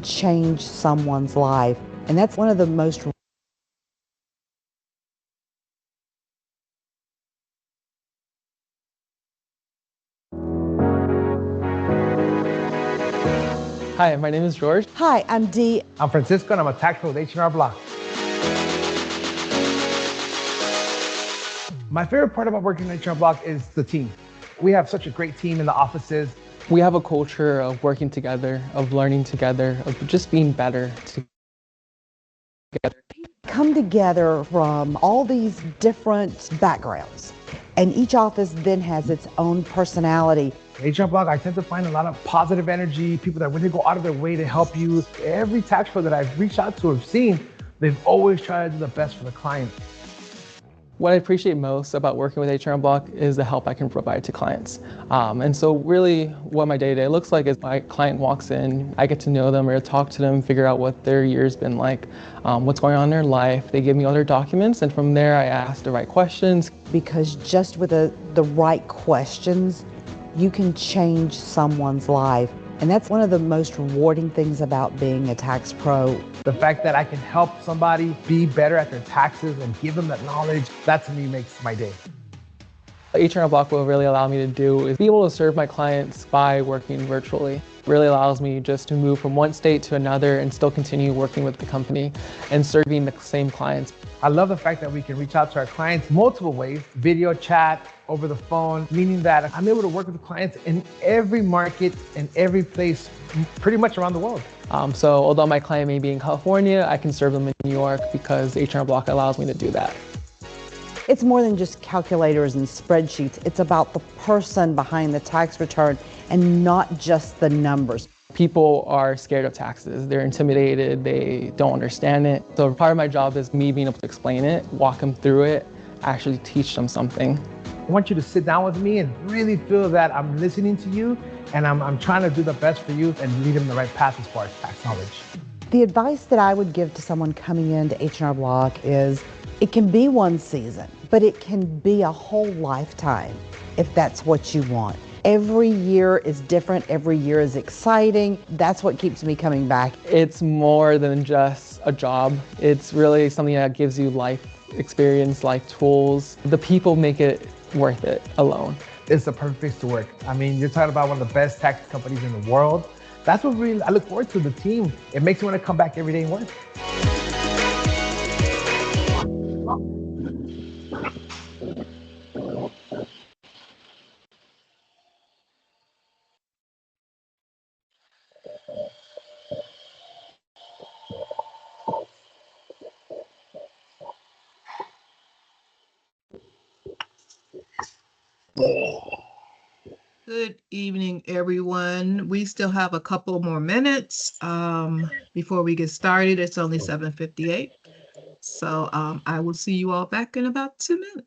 change someone's life. And that's one of the most. Hi, my name is George. Hi, I'm Dee. I'm Francisco, and I'm a tax pro with H&R Block. My favorite part about working at H&R Block is the team. We have such a great team in the offices. We have a culture of working together, of learning together, of just being better together. Come together from all these different backgrounds, and each office then has its own personality. H&R Block, I tend to find a lot of positive energy, people that really go out of their way to help you. Every tax pro that I've reached out to or seen, they've always tried to do the best for the client. What I appreciate most about working with H&R Block is the help I can provide to clients. And so really what my day-to-day looks like is my client walks in, I get to know them or talk to them, figure out what their year's been like, what's going on in their life. They give me all their documents, and from there I ask the right questions. Because just with the right questions, you can change someone's life. And that's one of the most rewarding things about being a tax pro. The fact that I can help somebody be better at their taxes and give them that knowledge, that to me makes my day. What H&R Block will really allow me to do is be able to serve my clients by working virtually. It really allows me just to move from one state to another and still continue working with the company and serving the same clients. I love the fact that we can reach out to our clients multiple ways, video chat, over the phone, meaning that I'm able to work with clients in every market and every place, pretty much around the world. So although my client may be in California, I can serve them in New York because H&R Block allows me to do that. It's more than just calculators and spreadsheets. It's about the person behind the tax return and not just the numbers. People are scared of taxes. They're intimidated. They don't understand it. So part of my job is me being able to explain it, walk them through it, actually teach them something. I want you to sit down with me and really feel that I'm listening to you and I'm trying to do the best for you and lead them the right path as far as tax knowledge. The advice that I would give to someone coming into H&R Block is it can be one season, but it can be a whole lifetime if that's what you want. Every year is different. Every year is exciting. That's what keeps me coming back. It's more than just a job. It's really something that gives you life experience, life tools. The people make it worth it alone. It's the perfect place to work. I mean, you're talking about one of the best tax companies in the world. That's what really I look forward to, the team. It makes me want to come back every day and work. Good evening, everyone. We still have a couple more minutes before we get started. It's only 7:58. So I will see you all back in about 2 minutes.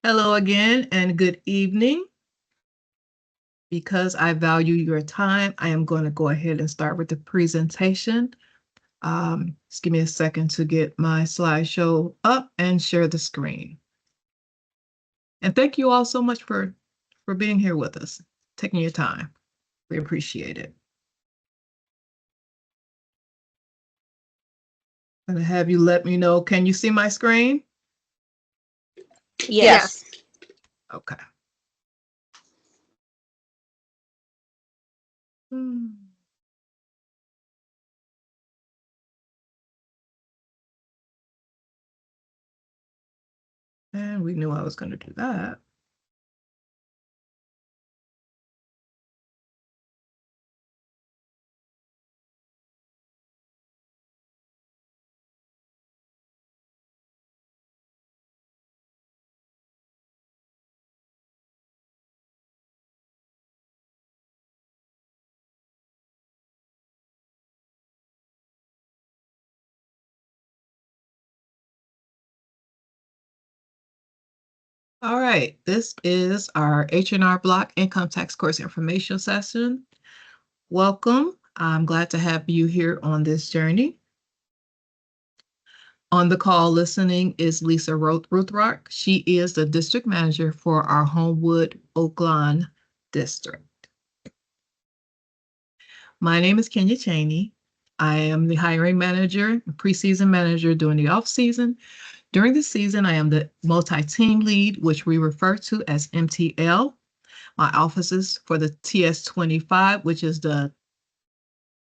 Hello again and good evening. Because I value your time, I am going to go ahead and start with the presentation. Just give me a second to get my slideshow up and share the screen. And thank you all so much for being here with us, taking your time. We appreciate it. I'm going to have you let me know. Can you see my screen? Yes. Okay. And we knew I was going to do that. All right, this is our H&R Block Income Tax Course Information Session. Welcome. I'm glad to have you here on this journey. On the call listening is Lisa Ruthrock. She is the district manager for our Homewood Oaklawn district. My name is Kenya Chaney. I am the hiring manager, preseason manager during the off season. During the season, I am the multi-team lead, which we refer to as MTL. My offices for the TS25, which is the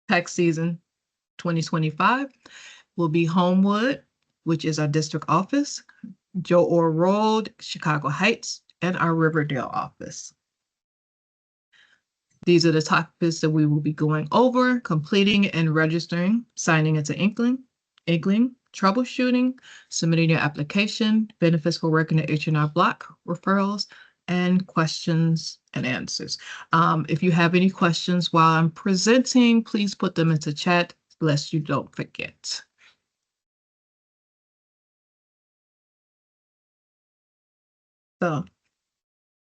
tax season 2025, will be Homewood, which is our district office, Joe Orr Road, Chicago Heights, and our Riverdale office. These are the topics that we will be going over: completing and registering, signing into Inkling, troubleshooting, submitting your application, benefits for working at H&R Block, referrals, and questions and answers. If you have any questions while I'm presenting, please put them into chat, lest you don't forget. So,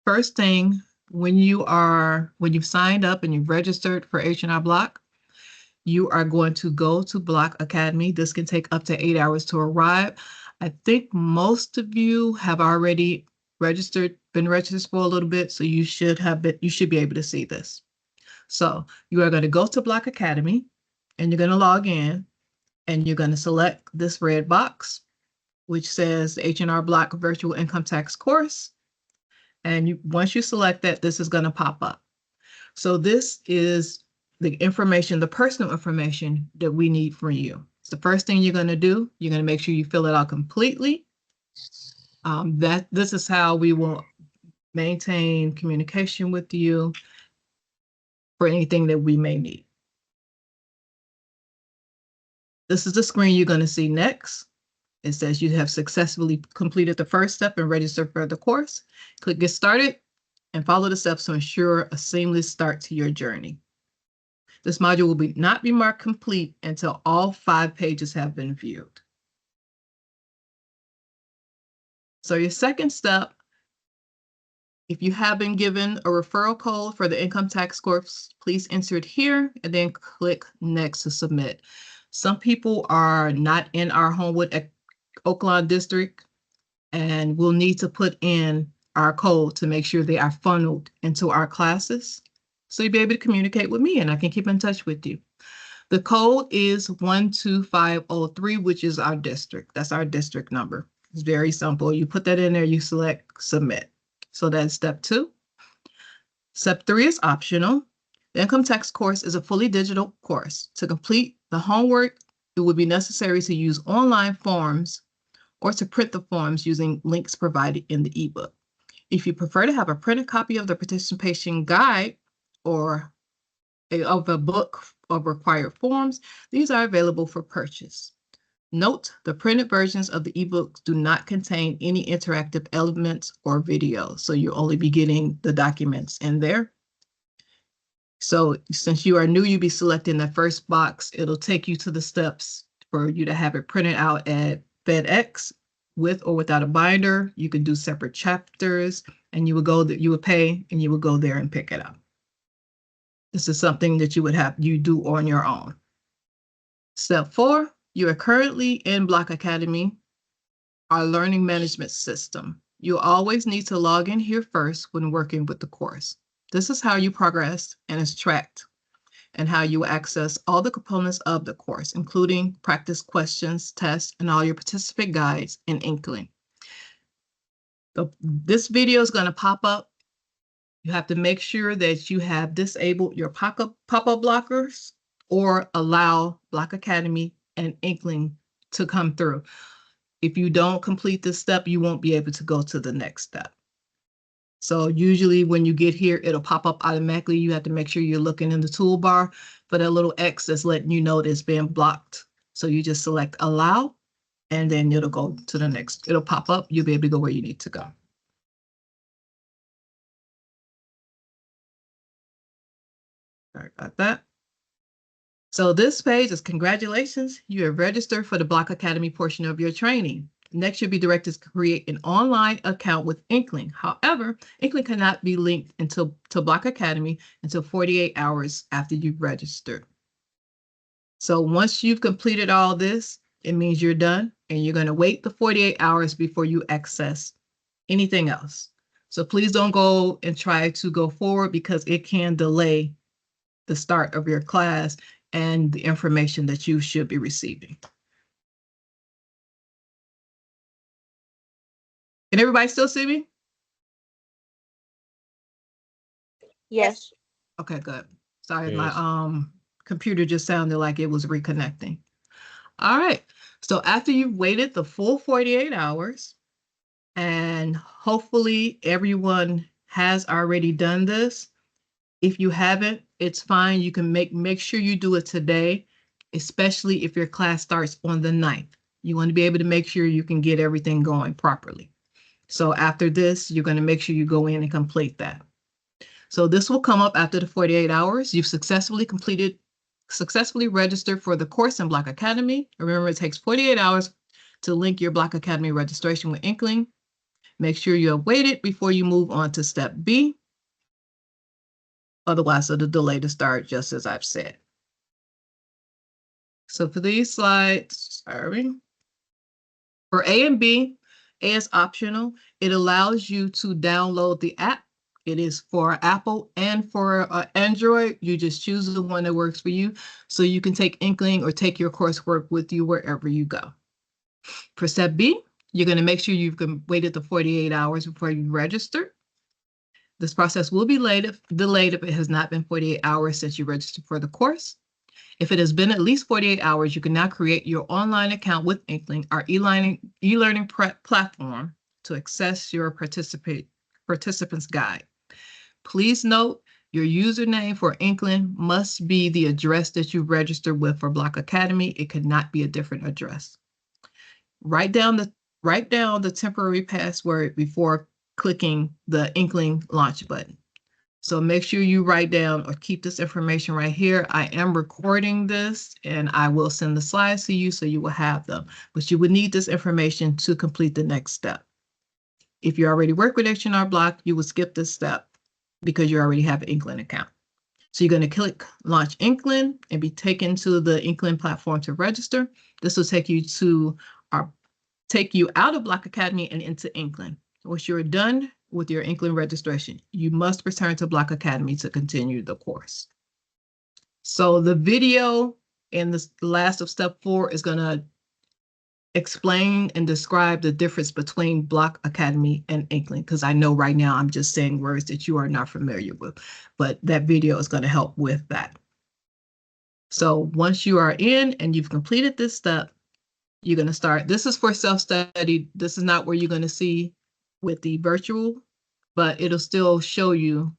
first thing, when you've signed up and you've registered for H&R Block, you are going to go to Block Academy. This can take up to 8 hours to arrive. I think most of you have already been registered for a little bit, so you should be able to see this. So you are going to go to Block Academy and you're going to log in and you're going to select this red box, which says H&R Block Virtual Income Tax Course. And once you select that, this is going to pop up. So this is the information, the personal information that we need from you. It's the first thing you're going to do. You're going to make sure you fill it out completely. This is how we will maintain communication with you for anything that we may need. This is the screen you're going to see next. It says you have successfully completed the first step and registered for the course. Click Get Started and follow the steps to ensure a seamless start to your journey. This module will not be marked complete until all 5 pages have been viewed. So your second step, if you have been given a referral code for the income tax course, please enter it here and then click Next to submit. Some people are not in our Homewood Oaklawn district and will need to put in our code to make sure they are funneled into our classes. So you'll be able to communicate with me and I can keep in touch with you. The code is 12503, which is our district. That's our district number. It's very simple. You put that in there, you select submit. So that's step 2. Step 3 is optional. The income tax course is a fully digital course. To complete the homework, it would be necessary to use online forms or to print the forms using links provided in the ebook. If you prefer to have a printed copy of the participation guide or of a book of required forms, these are available for purchase. Note, the printed versions of the ebooks do not contain any interactive elements or videos, so you'll only be getting the documents in there. So since you are new, you'll be selecting the first box. It'll take you to the steps for you to have it printed out at FedEx with or without a binder. You can do separate chapters and you would pay and you would go there and pick it up. This is something that you would have you do on your own. Step 4, you are currently in Block Academy, our learning management system. You'll always need to log in here first when working with the course. This is how you progress and is tracked, and how you access all the components of the course, including practice questions, tests, and all your participant guides in Inkling. This video is going to pop up. You have to make sure that you have disabled your pop-up blockers or allow Block Academy and Inkling to come through. If you don't complete this step, you won't be able to go to the next step. So usually when you get here, it'll pop up automatically. You have to make sure you're looking in the toolbar for that little X that's letting you know that it's been blocked. So you just select allow, and then it'll go to the next. It'll pop up. You'll be able to go where you need to go. Sorry about that. So this page is congratulations. You have registered for the Block Academy portion of your training. Next, you'll be directed to create an online account with Inkling. However, Inkling cannot be linked to Block Academy until 48 hours after you've registered. So once you've completed all this, it means you're done, and you're going to wait the 48 hours before you access anything else. So please don't go and try to go forward, because it can delay the start of your class and the information that you should be receiving. Can everybody still see me? Yes. Okay, good. Sorry, Yes. my computer just sounded like it was reconnecting. All right. So after you've waited the full 48 hours, and hopefully everyone has already done this. If you haven't, it's fine. You can make sure you do it today, especially if your class starts on the 9th. You want to be able to make sure you can get everything going properly. So after this, you're going to make sure you go in and complete that. So this will come up after the 48 hours. You've successfully registered for the course in Block Academy. Remember, it takes 48 hours to link your Block Academy registration with Inkling. Make sure you have waited before you move on to step B. Otherwise, it'll delay the start, just as I've said. So for these slides, sorry. For A and B, A is optional. It allows you to download the app. It is for Apple and for Android. You just choose the one that works for you, so you can take Inkling or take your coursework with you wherever you go. For step B, you're going to make sure you've waited the 48 hours before you register. This process will be delayed if it has not been 48 hours since you registered for the course. If it has been at least 48 hours, you can now create your online account with Inkling, our e-learning platform, to access your participants guide. Please note, your username for Inkling must be the address that you registered with for Block Academy. It cannot be a different address. Write down the temporary password before clicking the Inkling launch button. So make sure you write down or keep this information right here. I am recording this, and I will send the slides to you so you will have them, but you would need this information to complete the next step. If you already work with H&R Block, you will skip this step because you already have an Inkling account. So you're going to click Launch Inkling and be taken to the Inkling platform to register. This will take you out of Block Academy and into Inkling. Once you're done with your Inkling registration, you must return to Block Academy to continue the course. So the video in the last of step 4 is going to explain and describe the difference between Block Academy and Inkling, because I know right now I'm just saying words that you are not familiar with, but that video is going to help with that. So once you are in and you've completed this step, you're going to start. This is for self-study. This is not where you're going to see with the virtual, but it'll still show you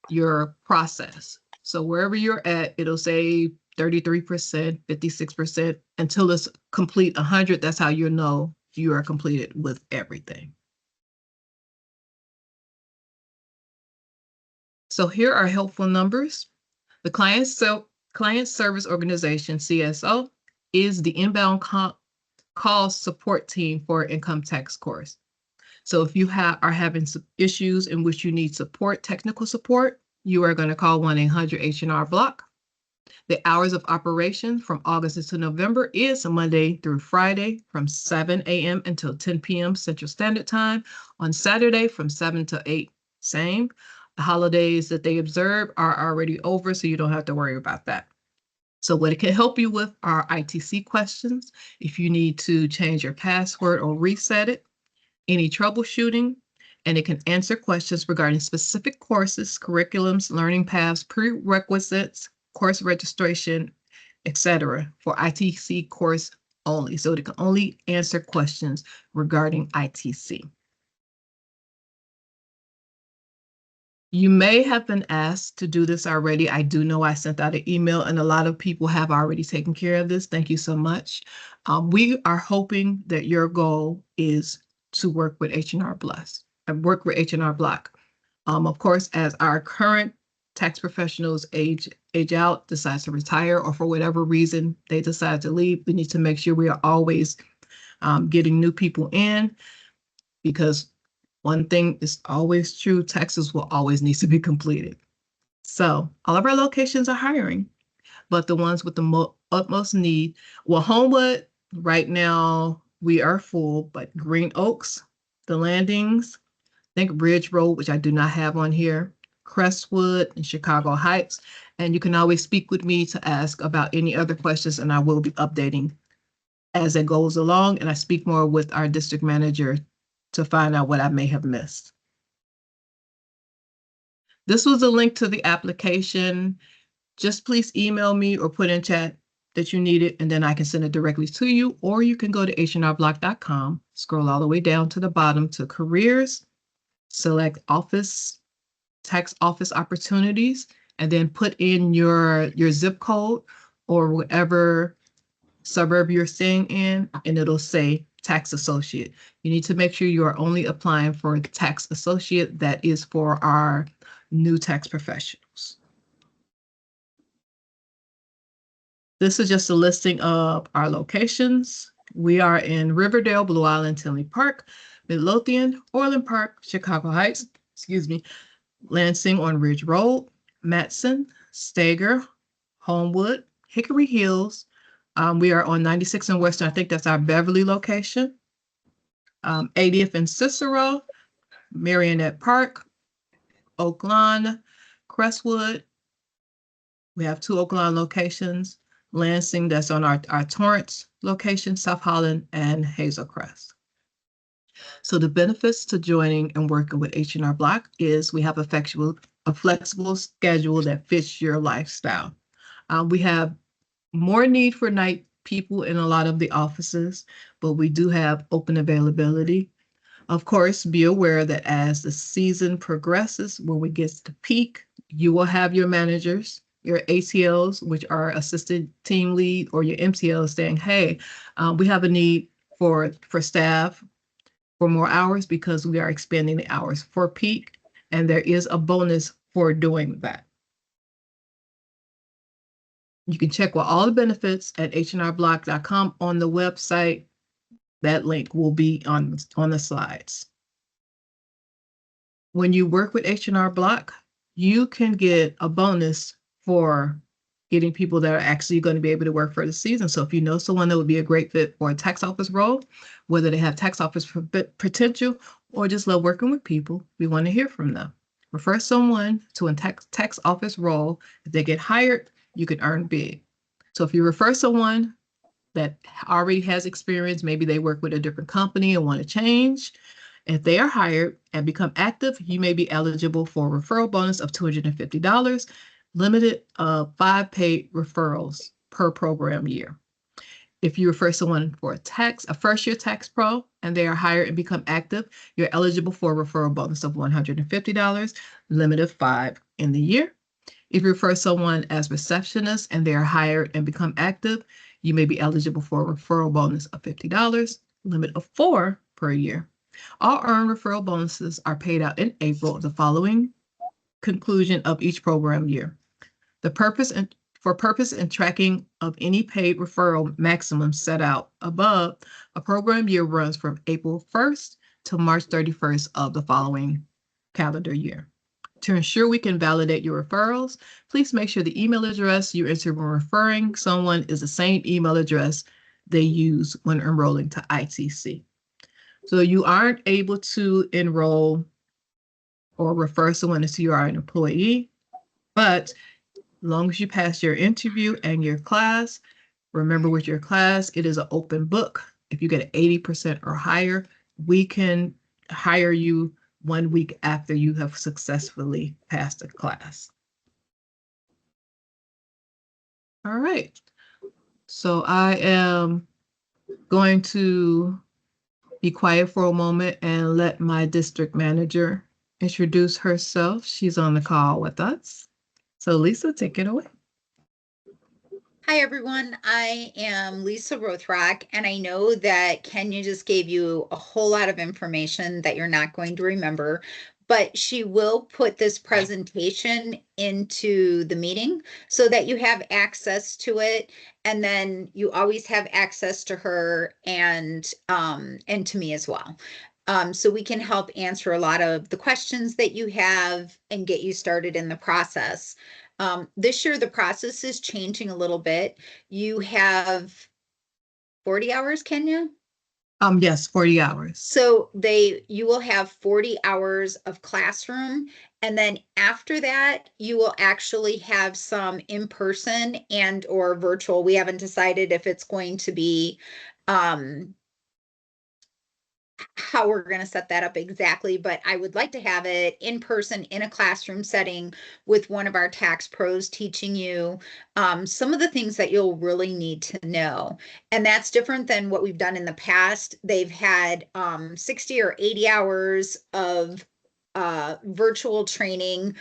your process. So wherever you're at, it'll say 33%, 56%, until it's complete 100. That's how you'll know you are completed with everything. So here are helpful numbers. The client service organization, CSO, is the inbound call support team for income tax course. So if you are having some issues in which you need support, technical support, you are going to call 1-800-H&R-BLOCK. The hours of operation from August into November is Monday through Friday from 7 a.m. until 10 p.m. Central Standard Time. On Saturday from 7 to 8, same. The holidays that they observe are already over, so you don't have to worry about that. So what it can help you with are ITC questions. If you need to change your password or reset it, any troubleshooting, and it can answer questions regarding specific courses, curriculums, learning paths, prerequisites, course registration, etc. for ITC course only. So it can only answer questions regarding ITC. You may have been asked to do this already. I do know I sent out an email and a lot of people have already taken care of this. Thank you so much. We are hoping that your goal is to work with H&R Block. Of course, as our current tax professionals age out, decide to retire, or for whatever reason they decide to leave, we need to make sure we are always getting new people in, because one thing is always true, taxes will always need to be completed. So all of our locations are hiring, but the ones with the utmost need, well, Homewood, right now we are full, but Green Oaks, the Landings, I think Ridge Road, which I do not have on here, Crestwood and Chicago Heights. And you can always speak with me to ask about any other questions, and I will be updating as it goes along. And I speak more with our district manager to find out what I may have missed. This was a link to the application. Just please email me or put in chat that you need it, and then I can send it directly to you, or you can go to hrblock.com, scroll all the way down to the bottom to careers, select tax office opportunities, and then put in your zip code or whatever suburb you're staying in, and it'll say tax associate. You need to make sure you are only applying for the tax associate. That is for our new tax professionals. This is just a listing of our locations. We are in Riverdale, Blue Island, Tinley Park, Midlothian, Orland Park, Chicago Heights, Lansing on Ridge Road, Matson, Stager, Homewood, Hickory Hills. We are on 96 and Western. I think that's our Beverly location. 80th and Cicero, Marionette Park, Oak Lawn, Crestwood. We have 2 Oak Lawn locations. Lansing, that's on our Torrance location, South Holland, and Hazel Crest. So the benefits to joining and working with H&R Block is we have a flexible schedule that fits your lifestyle. We have more need for night people in a lot of the offices, but we do have open availability. Of course, be aware that as the season progresses, when we get to peak, you will have your managers, your ATLs, which are assistant team lead, or your MTLs saying, hey, we have a need for staff for more hours because we are expanding the hours for peak, and there is a bonus for doing that. You can check with all the benefits at hrblock.com on the website. That link will be on the slides. When you work with H&R Block, you can get a bonus for getting people that are actually going to be able to work for the season. So if you know someone that would be a great fit for a tax office role, whether they have tax office potential or just love working with people, we want to hear from them. Refer someone to a tax office role. If they get hired, you can earn big. So if you refer someone that already has experience, maybe they work with a different company and want to change, if they are hired and become active, you may be eligible for a referral bonus of $250, limited 5 paid referrals per program year. If you refer someone for a first-year tax pro, and they are hired and become active, you're eligible for a referral bonus of $150, limit of 5 in the year. If you refer someone as receptionist and they are hired and become active, you may be eligible for a referral bonus of $50, limit of 4 per year. All earned referral bonuses are paid out in April of the following conclusion of each program year. For purpose and tracking of any paid referral maximum set out above, a program year runs from April 1st to March 31st of the following calendar year. To ensure we can validate your referrals, please make sure the email address you enter when referring someone is the same email address they use when enrolling to ITC. So you aren't able to enroll or refer someone as you are an employee, but as long as you pass your interview and your class, remember with your class, it is an open book. If you get 80% or higher, we can hire you 1 week after you have successfully passed the class. All right. So I am going to be quiet for a moment and let my district manager introduce herself. She's on the call with us. So Lisa, take it away. Hi, everyone. I am Lisa Rothrock, and I know that Kenya just gave you a whole lot of information that you're not going to remember, but she will put this presentation into the meeting so that you have access to it. And then you always have access to her and to me as well. So we can help answer a lot of the questions that you have and get you started in the process. This year, the process is changing a little bit. You have 40 hours, Kenya? Yes, 40 hours. So you will have 40 hours of classroom. And then after that, you will actually have some in-person and or virtual. We haven't decided if it's going to be how we're going to set that up exactly, but I would like to have it in person in a classroom setting with one of our tax pros teaching you some of the things that you'll really need to know. And that's different than what we've done in the past. They've had 60 or 80 hours of virtual training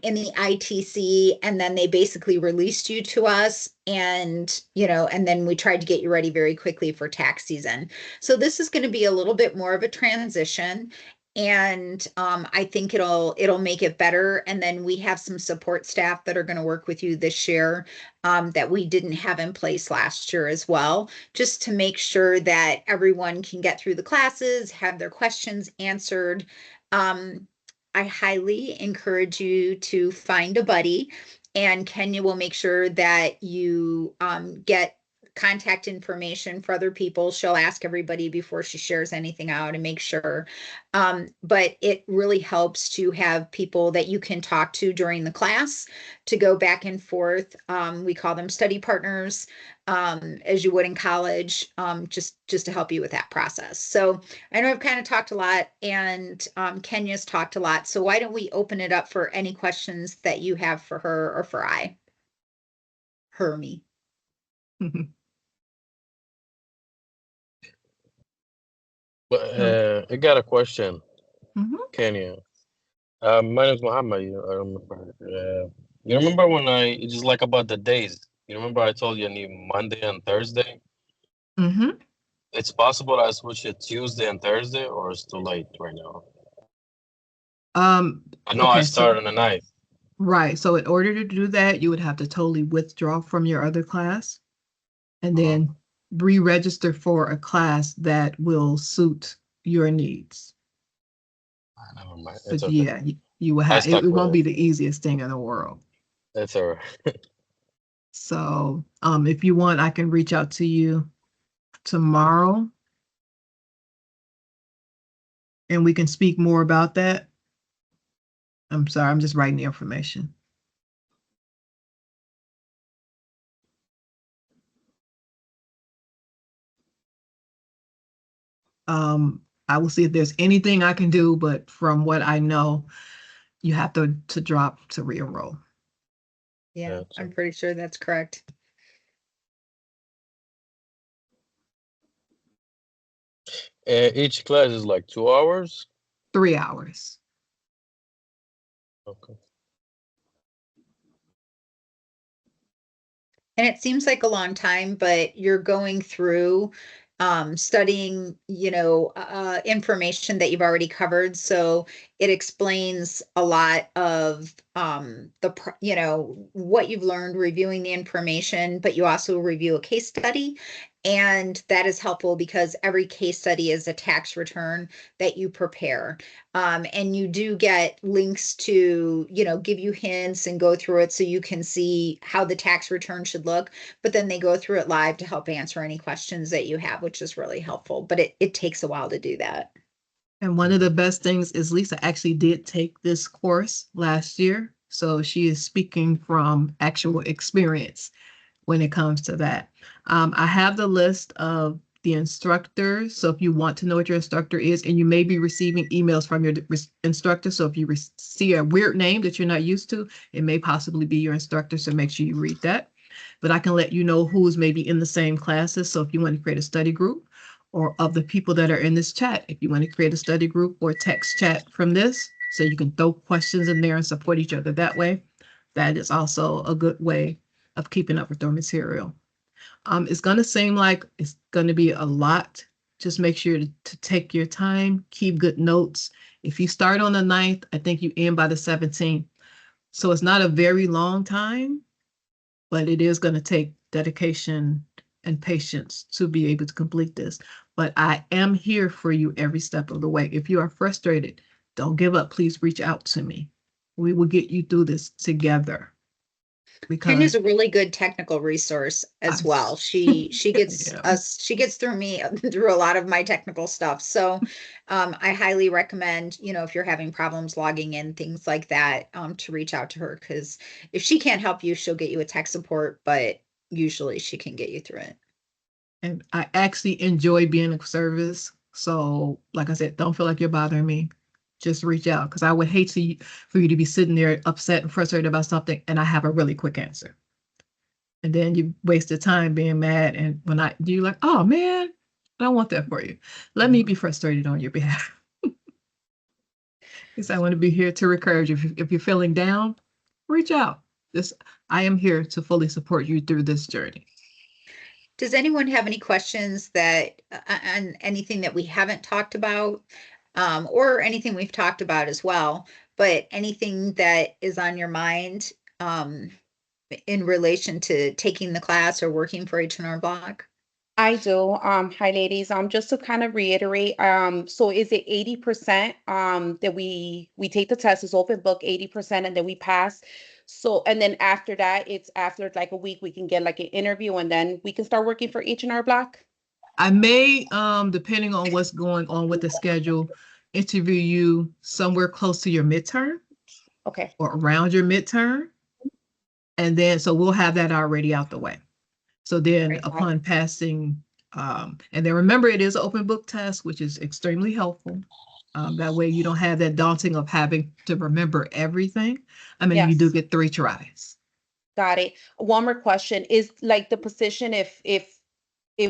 in the ITC, and then they basically released you to us, and and then we tried to get you ready very quickly for tax season. So this is going to be a little bit more of a transition, and I think it'll make it better. And then we have some support staff that are going to work with you this year that we didn't have in place last year as well, just to make sure that everyone can get through the classes, have their questions answered. I highly encourage you to find a buddy, and Kenya will make sure that you get contact information for other people. She'll ask everybody before she shares anything out and make sure. But it really helps to have people that you can talk to during the class to go back and forth. We call them study partners, as you would in college, just to help you with that process. So I know I've kind of talked a lot, and Kenya's talked a lot. So why don't we open it up for any questions that you have for her or for me. But I got a question, Mm-hmm. Kenya. My name is Muhammad. I remember. You remember when it's just like about the days? You remember I told you I need Monday and Thursday? Mm-hmm. It's possible I switch it Tuesday and Thursday, or it's too late right now? I know I Okay, started on the 9th. Right. So in order to do that, you would have to totally withdraw from your other class and then re-register for a class that will suit your needs. Never mind. But It's okay. yeah, you will have stuck it won't with be it. the easiest thing in the world. That's all right. So if you want, I can reach out to you tomorrow and we can speak more about that. I'm sorry, I'm just writing the information. I will see if there's anything I can do, but from what I know, you have to drop to re-enroll. Yeah, Gotcha. I'm pretty sure that's correct. Each class is like 2 hours? 3 hours. Okay. And it seems like a long time, but you're going through studying, information that you've already covered. So it explains a lot of what you've learned, reviewing the information, but you also review a case study. And that is helpful because every case study is a tax return that you prepare. And you do get links to, give you hints and go through it so you can see how the tax return should look. But then they go through it live to help answer any questions that you have, which is really helpful. But it takes a while to do that. And one of the best things is Lisa actually did take this course last year. So she is speaking from actual experience when it comes to that. I have the list of the instructors. So if you want to know what your instructor is, and you may be receiving emails from your instructor. So if you see a weird name that you're not used to, it may possibly be your instructor. So make sure you read that. But I can let you know who's maybe in the same classes. So if you want to create a study group, or of the people that are in this chat, if you want to create a study group or text chat from this, so you can throw questions in there and support each other that way, that is also a good way of keeping up with their material. It's going to seem like it's going to be a lot. Just make sure to take your time, keep good notes. If you start on the 9th, I think you end by the 17th. So it's not a very long time, but it is going to take dedication and patience to be able to complete this. But I am here for you every step of the way. If you are frustrated, don't give up. Please reach out to me. We will get you through this together. Tanya is a really good technical resource as well. She gets Yeah. she gets through a lot of my technical stuff. So I highly recommend, if you're having problems logging in, things like that, to reach out to her, because if she can't help you, she'll get you a tech support, but usually she can get you through it. And I actually enjoy being of service. So like I said, don't feel like you're bothering me. Just reach out, because I would hate for you to be sitting there upset and frustrated about something and I have a really quick answer. And then you wasted time being mad. And when you're like, oh man, I don't want that for you. Let me be frustrated on your behalf. Because I want to be here to encourage you. If you're feeling down, reach out. I am here to fully support you through this journey. Does anyone have any questions that on anything that we haven't talked about, or anything we've talked about as well, but anything that is on your mind in relation to taking the class or working for H&R Block? I do. Hi, ladies. Just to kind of reiterate, so is it 80% that we take the test, is open book 80%, and then we pass? So, and then after that, it's after like a week, we can get like an interview, and then we can start working for H&R Block? I may, depending on what's going on with the schedule, interview you somewhere close to your midterm. Okay. Or around your midterm. And then, so we'll have that already out the way. So then upon passing, and then remember, it is an open book test, which is extremely helpful. That way you don't have that daunting of having to remember everything. I mean, you do get 3 tries. Got it. One more question is, like, the position, if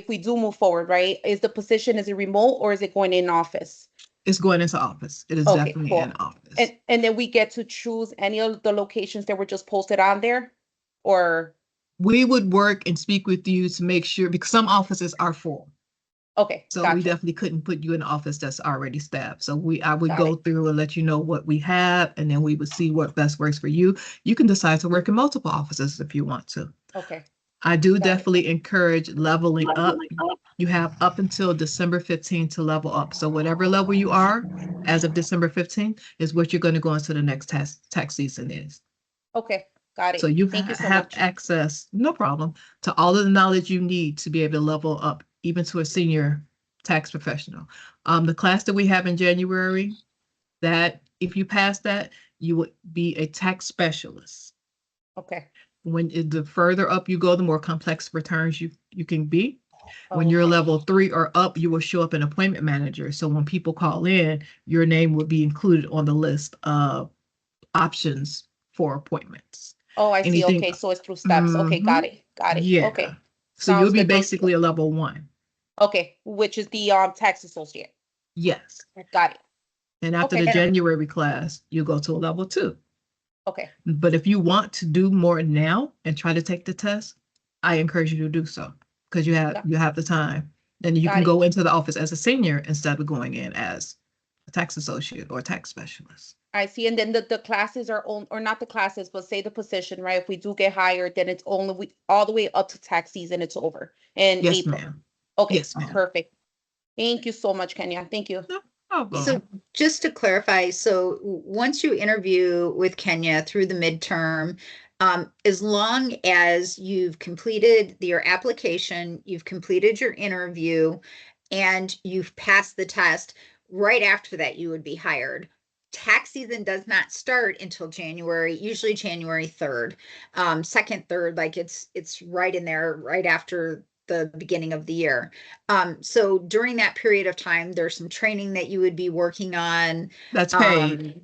we do move forward, right? Is the position, is it remote or is it going in office? It's going into office. It is definitely in office. And then we get to choose any of the locations that were just posted on there, or? We would work and speak with you to make sure, because some offices are full. Okay. So gotcha. We definitely couldn't put you in an office that's already staffed. So I would go through and let you know what we have, and then we would see what best works for you. You can decide to work in multiple offices if you want to. Okay. I do definitely encourage leveling up. You have up until December 15th to level up. So whatever level you are as of December 15th is what you're going to go into the next tax season is. Okay. Got it. So you Thank you so have much. access, no problem, to all of the knowledge you need to be able to level up, even to a senior tax professional. The class that we have in January, that if you pass that, you would be a tax specialist. Okay. The further up you go, the more complex returns you can be. When you're level 3 or up, you will show up an appointment manager. So when people call in, your name will be included on the list of options for appointments. Oh, I see. Okay, so it's through steps. Okay, got it. Yeah. Okay. So you'll be basically a level 1. Okay, which is the tax associate. Yes. Got it. And after the January class, you go to a level 2. Okay. But if you want to do more now and try to take the test, I encourage you to do so, because you have the time. Then you can go into the office as a senior instead of going in as a tax associate or a tax specialist. I see. And then the classes are on, or not the classes, but say the position, right? If we do get hired, then it's only all the way up to tax season. It's over in Yes, April. ma'am. Okay, Yes, ma'am. perfect. Thank you so much, Kenya. Thank you. No problem. So just to clarify, so once you interview with Kenya through the midterm, as long as you've completed your application, you've completed your interview, and you've passed the test, right after that, you would be hired. Tax season does not start until January, usually January 3rd, 2nd, 3rd, like it's right in there, right after the beginning of the year. So during that period of time, there's some training that you would be working on. That's paid.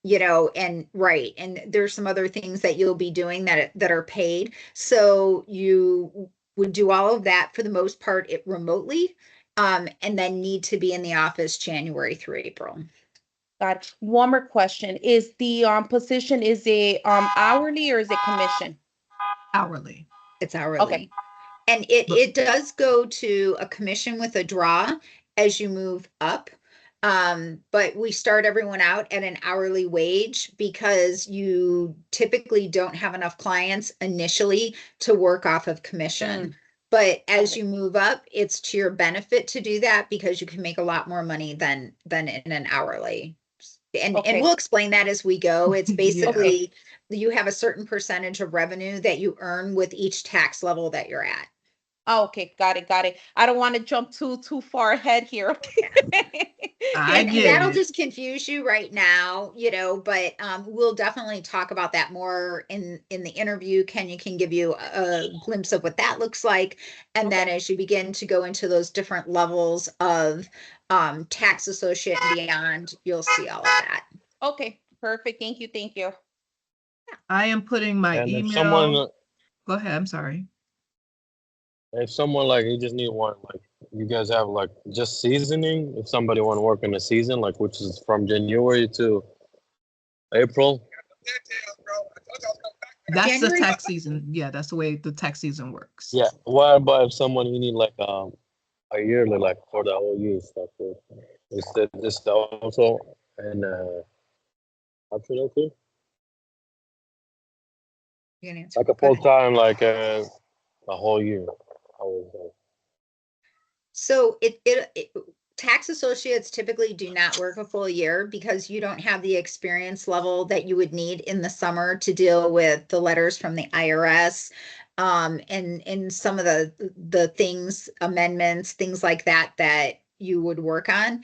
You know, and right, and there's some other things that you'll be doing that are paid. So you would do all of that for the most part remotely, and then need to be in the office January through April. Got it. One more question. Is the position, is it hourly or is it commission? Hourly. It's hourly. Okay. And it does go to a commission with a draw as you move up. But we start everyone out at an hourly wage because you typically don't have enough clients initially to work off of commission. But as you move up, it's to your benefit to do that because you can make a lot more money than in an hourly. And we'll explain that as we go. It's basically you have a certain percentage of revenue that you earn with each tax level that you're at. Oh, okay, got it. I don't want to jump too far ahead here. And that'll just confuse you right now, you know, but we'll definitely talk about that more in the interview. Kenya can give you a glimpse of what that looks like. And then as you begin to go into those different levels of tax associate and beyond, you'll see all of that. Okay, perfect. Thank you. I am putting my And email. if someone, Go ahead. I'm sorry. if someone like you just need one, like you guys have like just seasoning. If somebody want to work in a season, like which is from January to April. That's January? the tax season. Yeah, that's the way the tax season works. Yeah. What about if someone you need like a yearly, like for the whole year stuff? Is that this also an option okay? You can answer. Like a Go ahead. full time, like a whole year. So it tax associates typically do not work a full year because you don't have the experience level that you would need in the summer to deal with the letters from the IRS, and some of the things, amendments, things like that you would work on.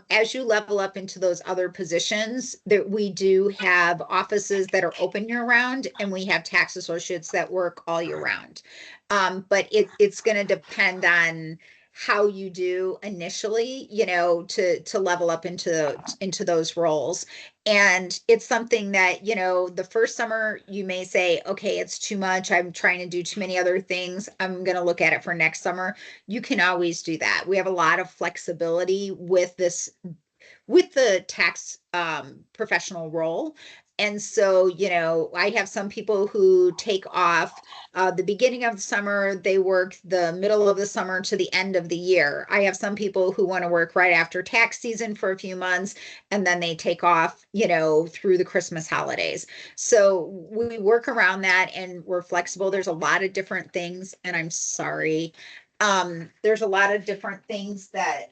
As you level up into those other positions, that we do have offices that are open year round, and we have tax associates that work all year round. But it's going to depend on how you do initially, you know, to level up into those roles. And it's something that, you know, the first summer you may say, okay, it's too much. I'm trying to do too many other things. I'm going to look at it for next summer. You can always do that. We have a lot of flexibility with this, with the tax professional role. And so, you know, I have some people who take off the beginning of the summer, they work the middle of the summer to the end of the year. I have some people who want to work right after tax season for a few months, and then they take off, you know, through the Christmas holidays. So we work around that and we're flexible. There's a lot of different things, and I'm sorry. There's a lot of different things that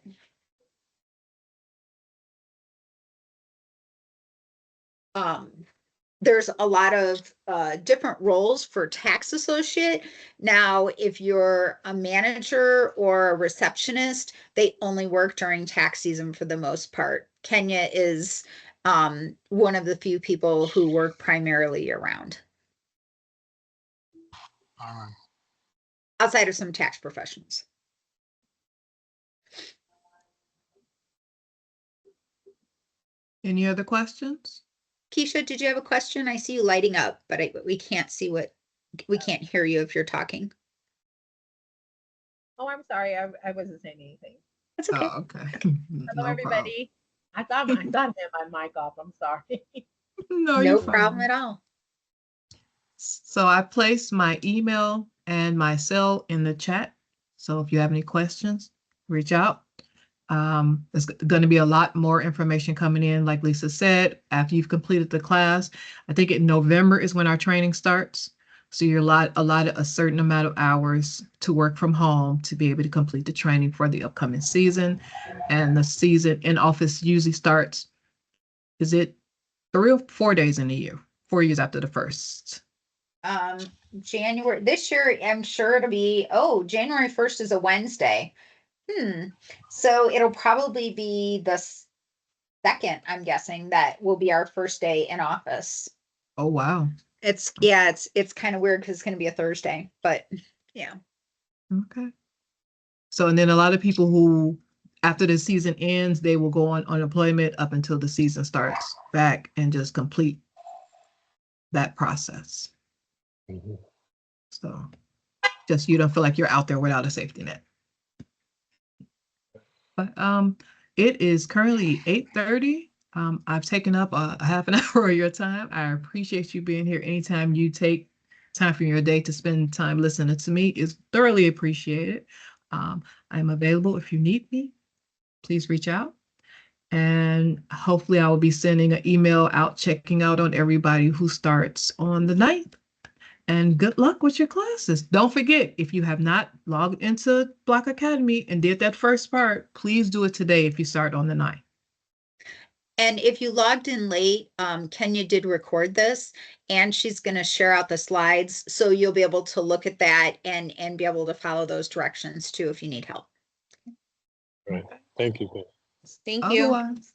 there's a lot of different roles for tax associate. Now, if you're a manager or a receptionist, they only work during tax season for the most part. Kenya is one of the few people who work primarily year round. Outside of some tax professionals. Any other questions? Keisha, did you have a question? I see you lighting up, but we can't see we can't hear you if you're talking. Oh, I'm sorry. I wasn't saying anything. That's okay. Oh, okay. Hello, everybody. I thought I had my mic off. I'm sorry. No problem at all. So I placed my email and my cell in the chat. So if you have any questions, reach out. There's going to be a lot more information coming in, like Lisa said, after you've completed the class. I think in November is when our training starts. So you're allotted a certain amount of hours to work from home to be able to complete the training for the upcoming season. And the season in office usually starts, is it 3 or 4 days in a year? 4 years after the first. January this year, I'm sure it'll be, January 1st is a Wednesday. So it'll probably be the second, I'm guessing, that will be our first day in office. Oh, wow. It's kind of weird because it's going to be a Thursday, but yeah. Okay. So, and then a lot of people who, after the season ends, they will go on unemployment up until the season starts back and just complete that process. So just you don't feel like you're out there without a safety net. But it is currently 8:30. I've taken up a half an hour of your time. I appreciate you being here. Anytime you take time from your day to spend time listening to me is thoroughly appreciated. I'm available if you need me. Please reach out. And hopefully I will be sending an email out, checking out on everybody who starts on the 9th. And good luck with your classes. Don't forget, if you have not logged into Block Academy and did that first part, please do it today if you start on the 9th. And if you logged in late, Kenya did record this, and she's going to share out the slides, so you'll be able to look at that and be able to follow those directions too if you need help. Right. Thank you. Thank you. Otherwise,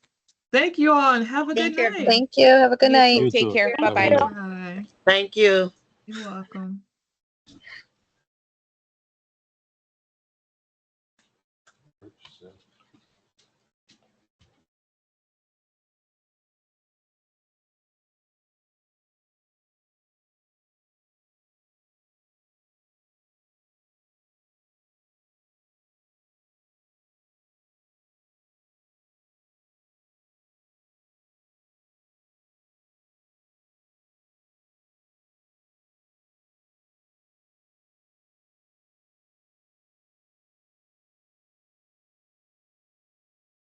thank you all and have a Thank good you, night. everyone. Thank you. Have a good night. You Take too. care. Have a Bye-bye. good night. Bye. Thank you. You're welcome.